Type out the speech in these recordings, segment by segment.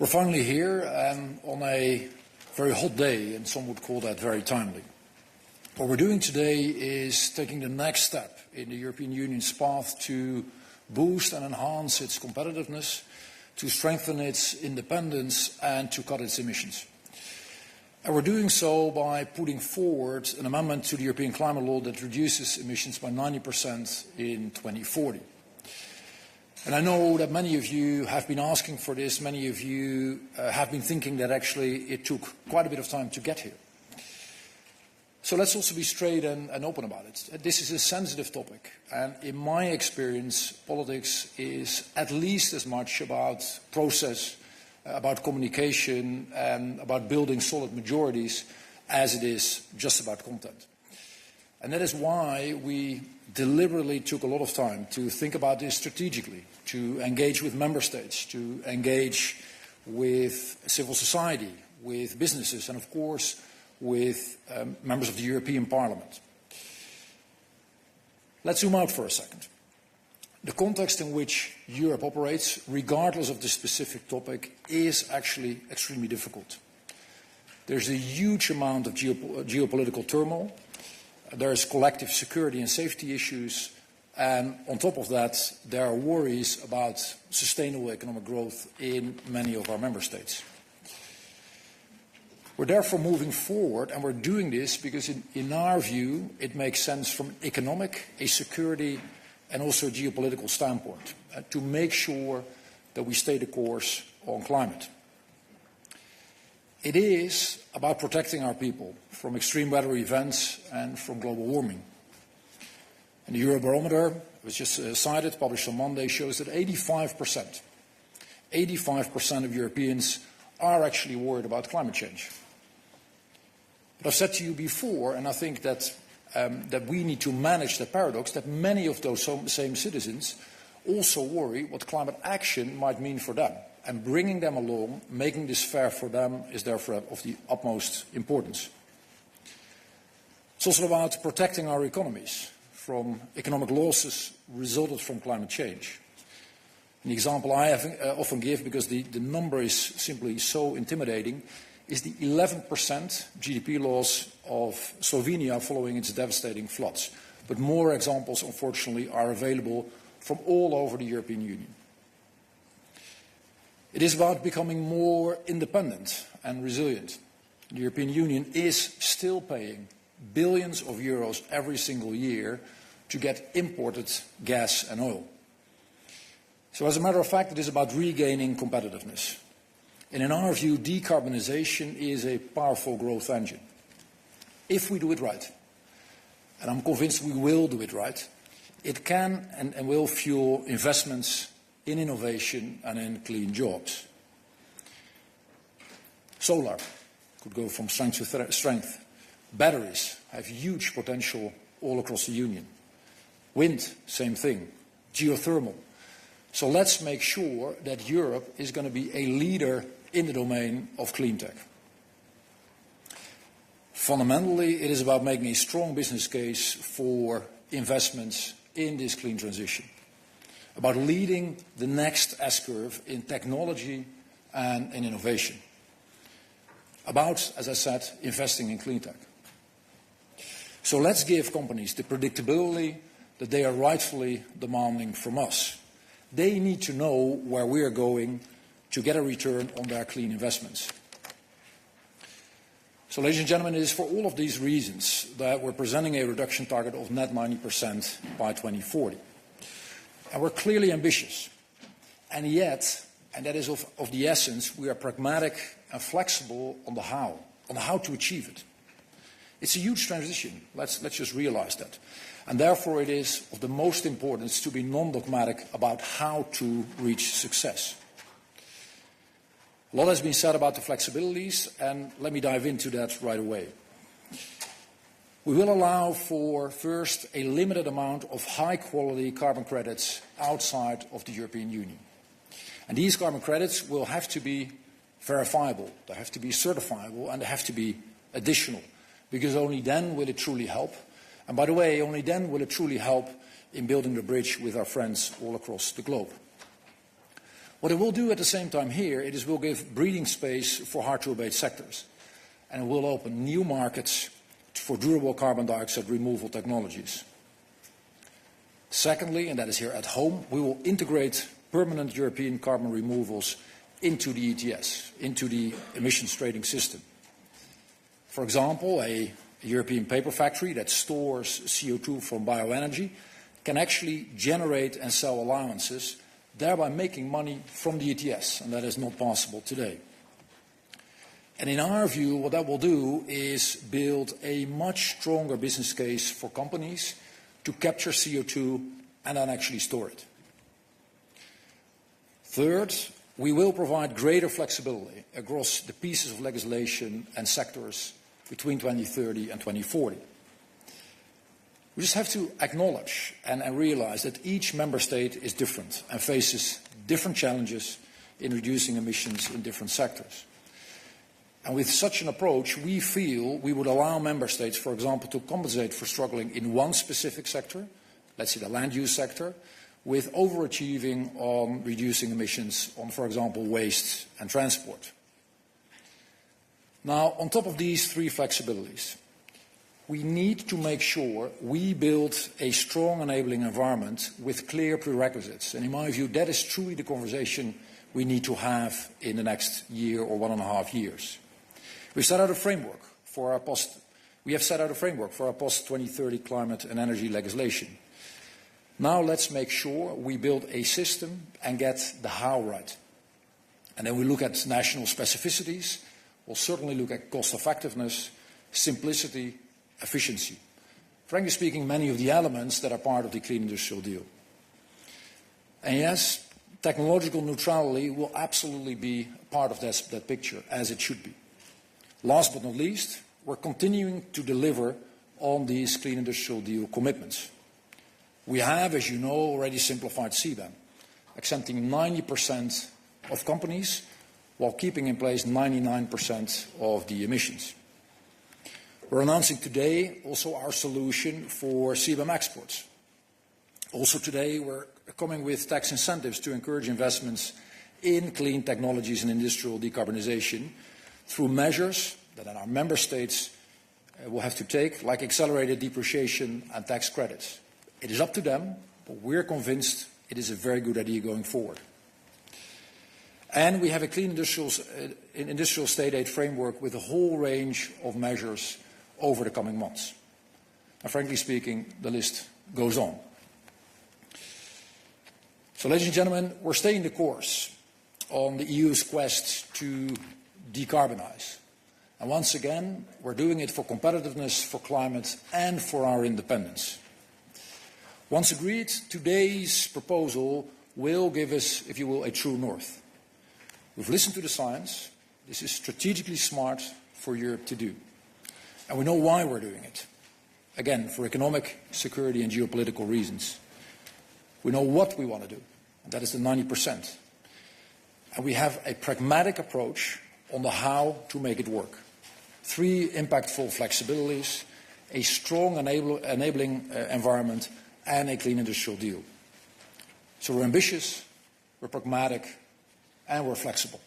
We're finally here on a very hot day, and some would call that very timely. What we're doing today is taking the next step in the European Union's path to boost and enhance its competitiveness, to strengthen its independence, and to cut its emissions. And we're doing so by putting forward an amendment to the European climate law that reduces emissions by 90% in 2040. And I know that many of you have been asking for this. Many of you have been thinking that actually it took quite a bit of time to get here. So let's also be straight and open about it. This is a sensitive topic, and in my experience, politics is at least as much about process, about communication, and about building solid majorities as it is just about content. And that is why we deliberately took a lot of time to think about this strategically, to engage with member states, to engage with civil society, with businesses, and of course with members of the European Parliament. Let's zoom out for a second. The context in which Europe operates, regardless of the specific topic, is actually extremely difficult. There's a huge amount of geopolitical turmoil. There's collective security and safety issues, and on top of that, there are worries about sustainable economic growth in many of our member states. We're therefore moving forward, and we're doing this because in our view, it makes sense from an economic, a security, and also a geopolitical standpoint, to make sure that we stay the course on climate. It is about protecting our people from extreme weather events and from global warming. And the Eurobarometer, which just cited, published on Monday, shows that 85% of Europeans are actually worried about climate change. But I've said to you before, and I think that we need to manage the paradox, that many of those same citizens also worry what climate action might mean for them. And bringing them along, making this fair for them, is therefore of the utmost importance. It's also about protecting our economies from economic losses resulted from climate change. An example I often give, because the number is simply so intimidating, is the 11% GDP loss of Slovenia following its devastating floods. But more examples, unfortunately, are available from all over the European Union. It is about becoming more independent and resilient. The European Union is still paying billions of euros every single year to get imported gas and oil. So as a matter of fact, it is about regaining competitiveness. And in our view, decarbonization is a powerful growth engine. If we do it right, and I'm convinced we will do it right, it can and will fuel investments in innovation and in clean jobs. Solar could go from strength to strength. Batteries have huge potential all across the Union. Wind, same thing. Geothermal. So let's make sure that Europe is going to be a leader in the domain of clean tech. Fundamentally, it is about making a strong business case for investments in this clean transition, about leading the next S-curve in technology and in innovation, about, as I said, investing in clean tech. So let's give companies the predictability that they are rightfully demanding from us. They need to know where we are going to get a return on their clean investments. So, ladies and gentlemen, it is for all of these reasons that we're presenting a reduction target of net 90% by 2040. And we're clearly ambitious. And yet, and that is of the essence, we are pragmatic and flexible on the how to achieve it. It's a huge transition. Let's just realize that. And therefore, it is of the most importance to be non-dogmatic about how to reach success. A lot has been said about the flexibilities, and let me dive into that right away. We will allow for, first, a limited amount of high-quality carbon credits outside of the European Union. And these carbon credits will have to be verifiable, they have to be certifiable, and they have to be additional, because only then will it truly help. And by the way, only then will it truly help in building the bridge with our friends all across the globe. What it will do at the same time here, it will give breathing space for hard-to-abate sectors, and it will open new markets for durable carbon dioxide removal technologies. Secondly, and that is here at home, we will integrate permanent European carbon removals into the ETS, into the emissions trading system. For example, a European paper factory that stores CO2 from bioenergy can actually generate and sell allowances, thereby making money from the ETS, and that is not possible today. And in our view, what that will do is build a much stronger business case for companies to capture CO2 and then actually store it. Third, we will provide greater flexibility across the pieces of legislation and sectors between 2030 and 2040. We just have to acknowledge and realize that each member state is different and faces different challenges in reducing emissions in different sectors. And with such an approach, we feel we would allow member states, for example, to compensate for struggling in one specific sector, let's say the land use sector, with overachieving on reducing emissions on, for example, waste and transport. Now, on top of these three flexibilities, we need to make sure we build a strong enabling environment with clear prerequisites. And in my view, that is truly the conversation we need to have in the next year or 1.5 years. We have set out a framework for our post-2030 climate and energy legislation. Now let's make sure we build a system and get the how right. And then we look at national specificities. We'll certainly look at cost effectiveness, simplicity, efficiency. Frankly speaking, many of the elements that are part of the Clean Industrial Deal. And yes, technological neutrality will absolutely be part of that picture, as it should be. Last but not least, we're continuing to deliver on these Clean Industrial Deal commitments. We have, as you know, already simplified CBAM, exempting 90% of companies while keeping in place 99% of the emissions. We're announcing today also our solution for CBAM exports. Also today, we're coming with tax incentives to encourage investments in clean technologies and industrial decarbonization through measures that our member states will have to take, like accelerated depreciation and tax credits. It is up to them, but we're convinced it is a very good idea going forward. And we have a clean industrial state aid framework with a whole range of measures over the coming months. And frankly speaking, the list goes on. So, ladies and gentlemen, we're staying the course on the EU's quest to decarbonize. And once again, we're doing it for competitiveness, for climate, and for our independence. Once agreed, today's proposal will give us, if you will, a true north. We've listened to the science. This is strategically smart for Europe to do. And we know why we're doing it. Again, for economic, security, and geopolitical reasons. We know what we want to do, and that is the 90%. And we have a pragmatic approach on the how to make it work. 3 impactful flexibilities, a strong enabling environment, and a clean industrial deal. So we're ambitious, we're pragmatic, and we're flexible.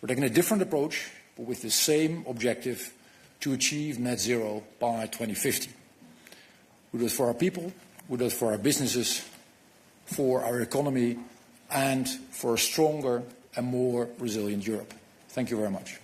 We're taking a different approach, but with the same objective to achieve net zero by 2050. We do it for our people, we do it for our businesses, for our economy, and for a stronger and more resilient Europe. Thank you very much.